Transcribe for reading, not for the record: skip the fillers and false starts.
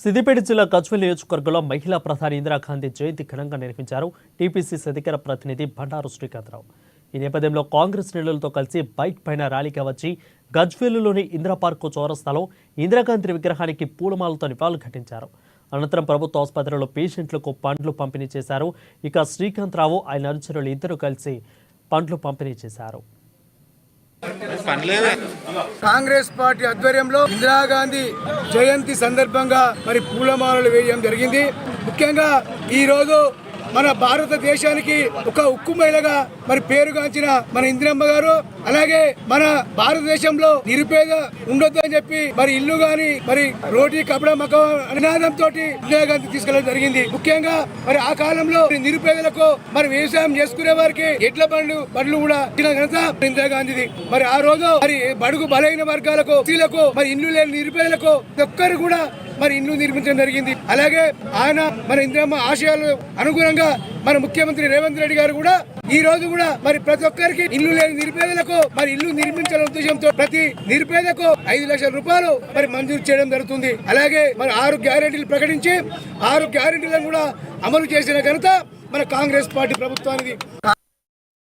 సిద్దిపేట జిల్లా గజ్వేల్ నియోజకవర్గంలో మహిళా ప్రధాని ఇందిరాగాంధీ జయంతి ఘనంగా నిర్వహించారు టీపీసీసీ అధికార ప్రతినిధి బండారు శ్రీకాంతరావు. ఈ నేపథ్యంలో కాంగ్రెస్ శ్రేణులతో కలిసి బైక్ పైన ర్యాలీగా వచ్చి గజ్వేలులోని ఇందిరా పార్కు చౌరస్తాలో ఇందిరాగాంధీ విగ్రహానికి పూలమాలతో నివాళులు ఘటించారు. అనంతరం ప్రభుత్వ ఆసుపత్రిలో పేషెంట్లకు పండ్లు పంపిణీ చేశారు. ఇక శ్రీకాంతరావు ఆయన అనుచరులు ఇద్దరు కలిసి పండ్లు పంపిణీ చేశారు. కాంగ్రెస్ పార్టీ ఆధ్వర్యంలో ఇందిరాగాంధీ జయంతి సందర్భంగా మరి పూలమాలలు వేయడం జరిగింది. ముఖ్యంగా ఈ రోజు మన భారతదేశానికి ఒక ఉక్కు మహిళగా మరి పేరుగాంచిన మన ఇందిరమ్మ గారు, అలాగే మన భారతదేశంలో నిరుపేద ఉండొద్దు అని చెప్పి మరి ఇల్లు గాని మరి రోటీ కపడా మక నినాదంతో ఇందిరాగాంధీ తీసుకెళ్ళడం జరిగింది. ముఖ్యంగా మరి ఆ కాలంలో నిరుపేదలకు మరి వ్యవసాయం చేసుకునే వారికి ఎడ్ల బండ్లు కూడా ఇచ్చిన ఘనత ఇందిరాగాంధీది. మరి ఆ రోజు మరి బడుగు బలైన వర్గాలకు, స్త్రీలకు, మరి ఇల్లు లేని నిరుపేదలకు ఒక్కరు కూడా మరి ఇల్లు నిర్మించడం జరిగింది. అలాగే ఆయన మన ఇందిరమ్మ ఆశయాలు అనుగుణంగా మన ముఖ్యమంత్రి రేవంత్ రెడ్డి గారు కూడా ఈ రోజు కూడా మరి ప్రతి ఒక్కరికి ఇల్లు లేని నిరుపేదలకు మరి ఇల్లు నిర్మించాలనే ఉద్దేశంతో ప్రతి నిరుపేదకు 5 లక్షల రూపాయలు మరి మంజూరు చేయడం జరుగుతుంది. అలాగే మరి 6 గ్యారెంటీలు ప్రకటించి 6 గ్యారెంటీలను కూడా అమలు చేసిన ఘనత మన కాంగ్రెస్ పార్టీ ప్రభుత్వానికి.